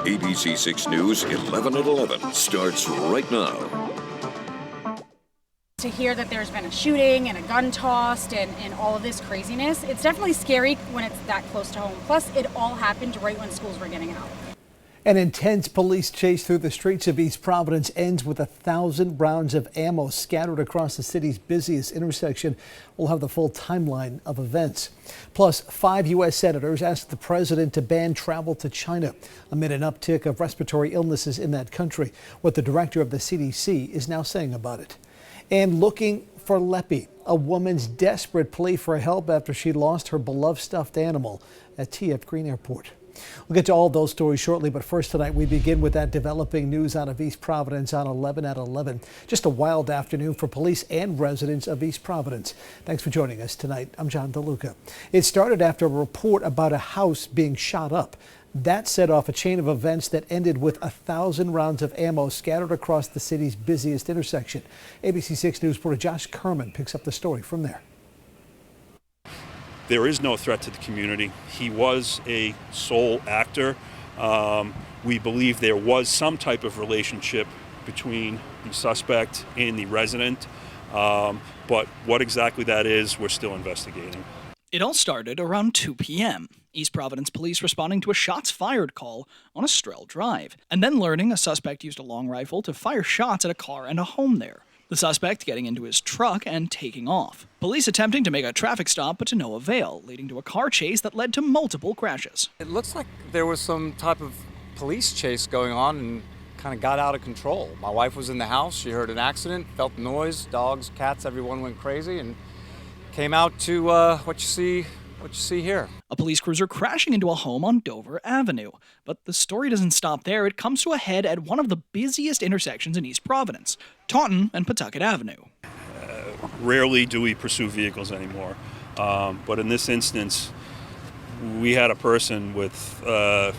ABC 6 News 11 at 11 starts right now. To hear that there's been a shooting and a gun tossed and all of this craziness, it's definitely scary when it's that close to home. Plus, it all happened right when schools were getting out. An intense police chase through the streets of East Providence ends with 1,000 rounds of ammo scattered across the city's busiest intersection. We'll have the full timeline of events. Plus, 5 U.S. senators asked the president to ban travel to China amid an uptick of respiratory illnesses in that country. What the director of the CDC is now saying about it. And looking for Leppy, a woman's desperate plea for help after she lost her beloved stuffed animal at TF Green Airport. We'll get to all those stories shortly, but first tonight we begin with that developing news out of East Providence on 11 at 11. Just a wild afternoon for police and residents of East Providence. Thanks for joining us tonight. I'm John DeLuca. It started after a report about a house being shot up. That set off a chain of events that ended with 1,000 rounds of ammo scattered across the city's busiest intersection. ABC 6 News reporter Josh Kerman picks up the story from there. There is no threat to the community. He was a sole actor. We believe there was some type of relationship between the suspect and the resident, but what exactly that is, we're still investigating. It all started around 2 p.m. East Providence police responding to a shots fired call on Estrell Drive, and then learning a suspect used a long rifle to fire shots at a car and a home there. The suspect getting into his truck and taking off. Police attempting to make a traffic stop, but to no avail, leading to a car chase that led to multiple crashes. It looks like there was some type of police chase going on and kind of got out of control. My wife was in the house. She heard an accident, felt the noise, dogs, cats, everyone went crazy, and came out to what you see here. A police cruiser crashing into a home on Dover Avenue. But the story doesn't stop there. It comes to a head at one of the busiest intersections in East Providence, Taunton and Pawtucket Avenue. Rarely do we pursue vehicles anymore, but in this instance, we had a person with a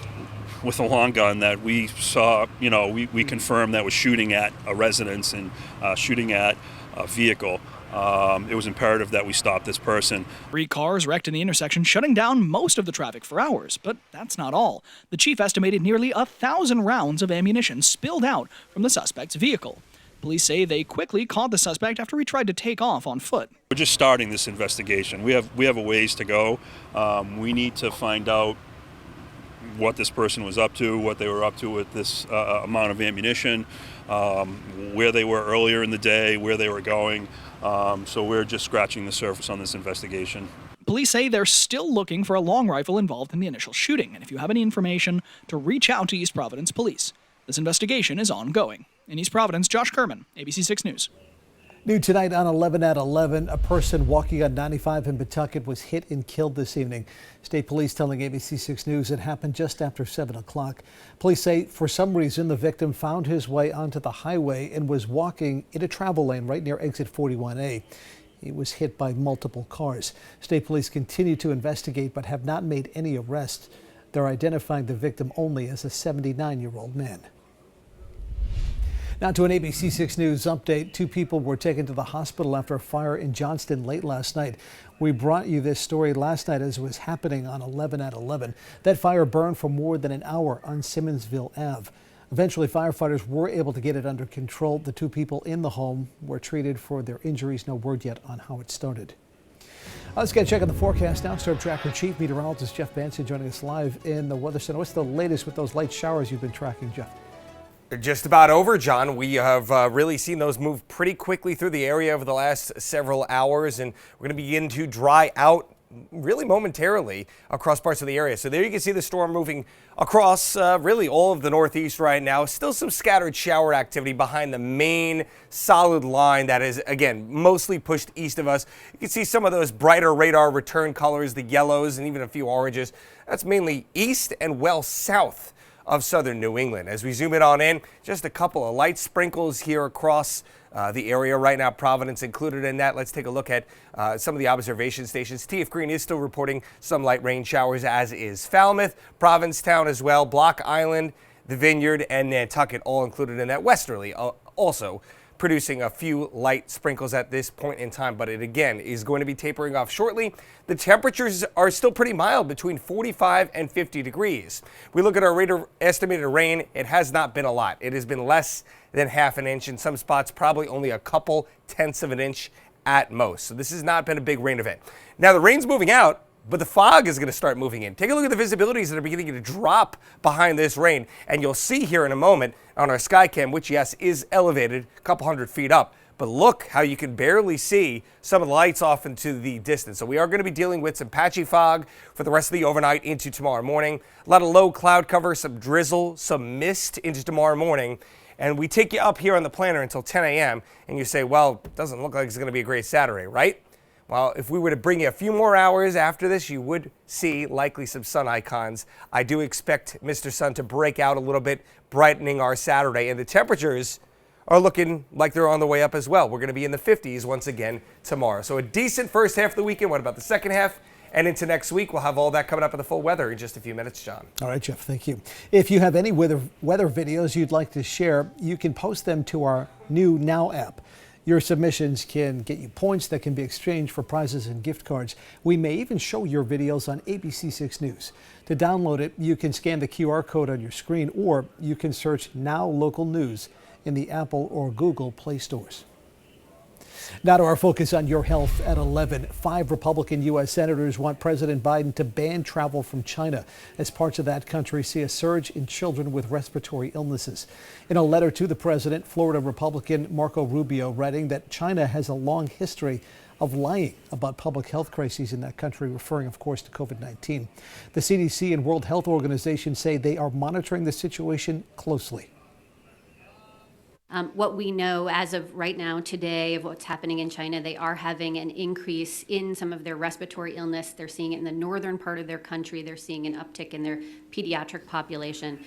long gun that we saw, we confirmed that was shooting at a residence and shooting at a vehicle. It was imperative that we stop this person. 3 cars wrecked in the intersection, shutting down most of the traffic for hours. But that's not all. The chief estimated nearly 1,000 rounds of ammunition spilled out from the suspect's vehicle. Police say they quickly caught the suspect after he tried to take off on foot. We're just starting this investigation. We have a ways to go. We need to find out what this person was up to, what they were up to with this amount of ammunition, where they were earlier in the day, where they were going. So we're just scratching the surface on this investigation. Police say they're still looking for a long rifle involved in the initial shooting, and if you have any information, to reach out to East Providence Police. This investigation is ongoing. In East Providence, Josh Kerman, ABC 6 News. New tonight on 11 at 11, a person walking on 95 in Pawtucket was hit and killed this evening. State police telling ABC 6 News it happened just after 7 o'clock. Police say for some reason the victim found his way onto the highway and was walking in a travel lane right near exit 41A. He was hit by multiple cars. State police continue to investigate but have not made any arrests. They're identifying the victim only as a 79-year-old man. Now to an ABC 6 News update. 2 people were taken to the hospital after a fire in Johnston late last night. We brought you this story last night as it was happening on 11 at 11. That fire burned for more than an hour on Simmonsville Ave. Eventually, firefighters were able to get it under control. The 2 people in the home were treated for their injuries. No word yet on how it started. Let's get a check on the forecast now. Storm Tracker Chief Meteorologist Jeff Benson joining us live in the Weather Center. What's the latest with those light showers you've been tracking, Jeff? Just about over, John. We have really seen those move pretty quickly through the area over the last several hours, and we're going to begin to dry out really momentarily across parts of the area. So there you can see the storm moving across really all of the Northeast right now. Still some scattered shower activity behind the main solid line that is, again, mostly pushed east of us. You can see some of those brighter radar return colors, the yellows and even a few oranges. That's mainly east and well south of southern New England. As we zoom it on in, just a couple of light sprinkles here across the area right now, Providence included in that. Let's take a look at some of the observation stations. TF Green is still reporting some light rain showers, as is Falmouth, Provincetown as well, Block Island, the Vineyard, and Nantucket, all included in that. Westerly also producing a few light sprinkles at this point in time, but it again is going to be tapering off shortly. The temperatures are still pretty mild, between 45 and 50 degrees. We look at our rate of estimated rain. It has not been a lot. It has been less than half an inch. In some spots, probably only a couple tenths of an inch at most. So this has not been a big rain event. Now the rain's moving out, but the fog is going to start moving in. Take a look at the visibilities that are beginning to drop behind this rain. And you'll see here in a moment on our Skycam, which, yes, is elevated a couple hundred feet up. But look how you can barely see some of the lights off into the distance. So we are going to be dealing with some patchy fog for the rest of the overnight into tomorrow morning. A lot of low cloud cover, some drizzle, some mist into tomorrow morning. And we take you up here on the planner until 10 a.m. And you say, well, it doesn't look like it's going to be a great Saturday, right? Well, if we were to bring you a few more hours after this, you would see likely some sun icons. I do expect Mr. Sun to break out a little bit, brightening our Saturday. And the temperatures are looking like they're on the way up as well. We're going to be in the 50s once again tomorrow. So a decent first half of the weekend. What about the second half? And into next week, we'll have all that coming up in the full weather in just a few minutes, John. All right, Jeff, thank you. If you have any weather videos you'd like to share, you can post them to our new Now app. Your submissions can get you points that can be exchanged for prizes and gift cards. We may even show your videos on ABC6 News. To download it, you can scan the QR code on your screen, or you can search Now Local News in the Apple or Google Play stores. Now to our focus on your health at 11. 5 Republican U.S. senators want President Biden to ban travel from China as parts of that country see a surge in children with respiratory illnesses. In a letter to the president, Florida Republican Marco Rubio writing that China has a long history of lying about public health crises in that country, referring, of course, to COVID-19. The CDC and World Health Organization say they are monitoring the situation closely. What we know as of right now today of what's happening in China, they are having an increase in some of their respiratory illness. They're seeing it in the northern part of their country. They're seeing an uptick in their pediatric population.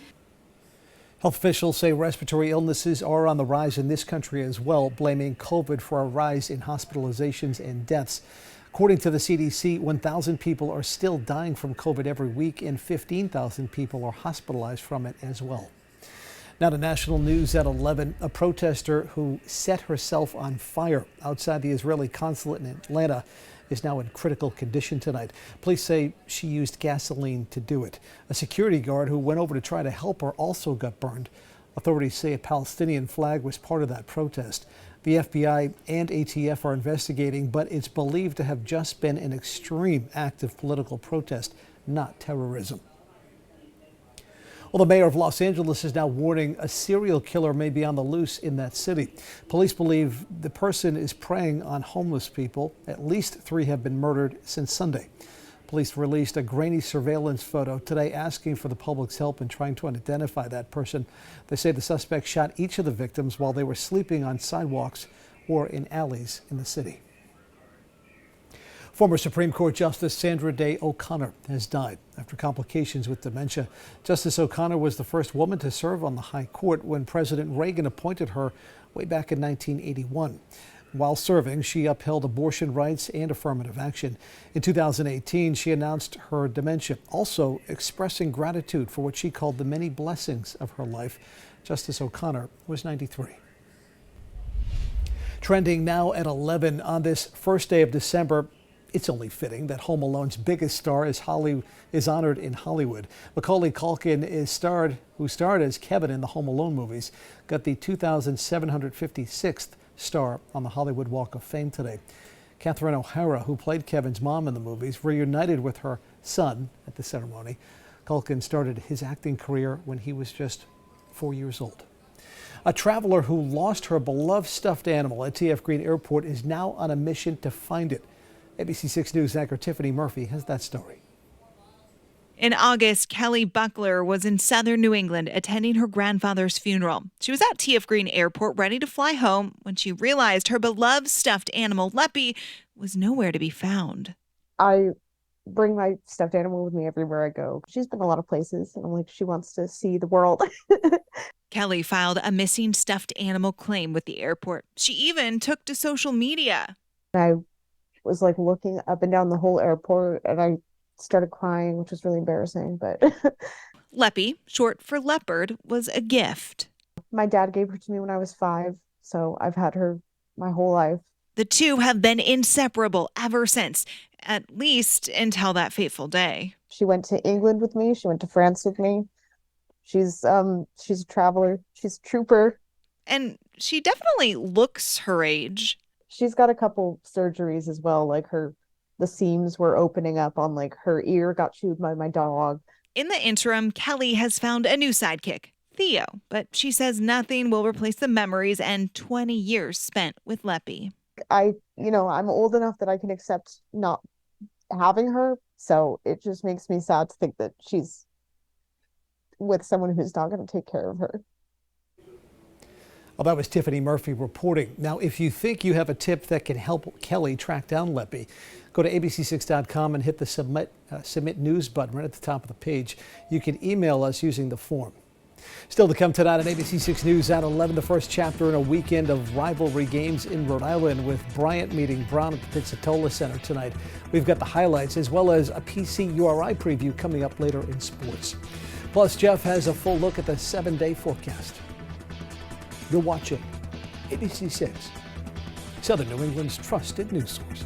Health officials say respiratory illnesses are on the rise in this country as well, blaming COVID for a rise in hospitalizations and deaths. According to the CDC, 1,000 people are still dying from COVID every week, and 15,000 people are hospitalized from it as well. Now to national news at 11. A protester who set herself on fire outside the Israeli consulate in Atlanta is now in critical condition tonight. Police say she used gasoline to do it. A security guard who went over to try to help her also got burned. Authorities say a Palestinian flag was part of that protest. The FBI and ATF are investigating, but it's believed to have just been an extreme act of political protest, not terrorism. Well, the mayor of Los Angeles is now warning a serial killer may be on the loose in that city. Police believe the person is preying on homeless people. At least 3 have been murdered since Sunday. Police released a grainy surveillance photo today asking for the public's help in trying to identify that person. They say the suspect shot each of the victims while they were sleeping on sidewalks or in alleys in the city. Former Supreme Court Justice Sandra Day O'Connor has died after complications with dementia. Justice O'Connor was the first woman to serve on the High Court when President Reagan appointed her way back in 1981. While serving, she upheld abortion rights and affirmative action. In 2018, she announced her dementia, also expressing gratitude for what she called the many blessings of her life. Justice O'Connor was 93. Trending now at 11 on this first day of December. It's only fitting that Home Alone's biggest star is honored in Hollywood. Macaulay Culkin who starred as Kevin in the Home Alone movies, got the 2,756th star on the Hollywood Walk of Fame today. Catherine O'Hara, who played Kevin's mom in the movies, reunited with her son at the ceremony. Culkin started his acting career when he was just 4 years old. A traveler who lost her beloved stuffed animal at TF Green Airport is now on a mission to find it. ABC6 News anchor Tiffany Murphy has that story. In August, Kelly Buckler was in southern New England attending her grandfather's funeral. She was at TF Green Airport ready to fly home when she realized her beloved stuffed animal, Leppy, was nowhere to be found. I bring my stuffed animal with me everywhere I go. She's been a lot of places, and I'm like, she wants to see the world. Kelly filed a missing stuffed animal claim with the airport. She even took to social media. I was like looking up and down the whole airport, and I started crying, which was really embarrassing. But Leppy, short for leopard, was a gift. My dad gave her to me when I was 5. So I've had her my whole life. The two have been inseparable ever since, at least until that fateful day. She went to England with me. She went to France with me. She's a traveler. She's a trooper. And she definitely looks her age. She's got a couple surgeries as well. Like the seams were opening up on like her ear got chewed by my dog. In the interim, Kelly has found a new sidekick, Theo, but she says nothing will replace the memories and 20 years spent with Leppy. I'm old enough that I can accept not having her. So it just makes me sad to think that she's with someone who's not going to take care of her. Well, that was Tiffany Murphy reporting. Now, if you think you have a tip that can help Kelly track down Leppy, go to abc6.com and hit the submit news button right at the top of the page. You can email us using the form. Still to come tonight on ABC 6 News at 11, the first chapter in a weekend of rivalry games in Rhode Island with Bryant meeting Brown at the Pizzatola Center tonight. We've got the highlights as well as a PC URI preview coming up later in sports. Plus, Jeff has a full look at the 7-day forecast. You're watching ABC 6, Southern New England's trusted news source.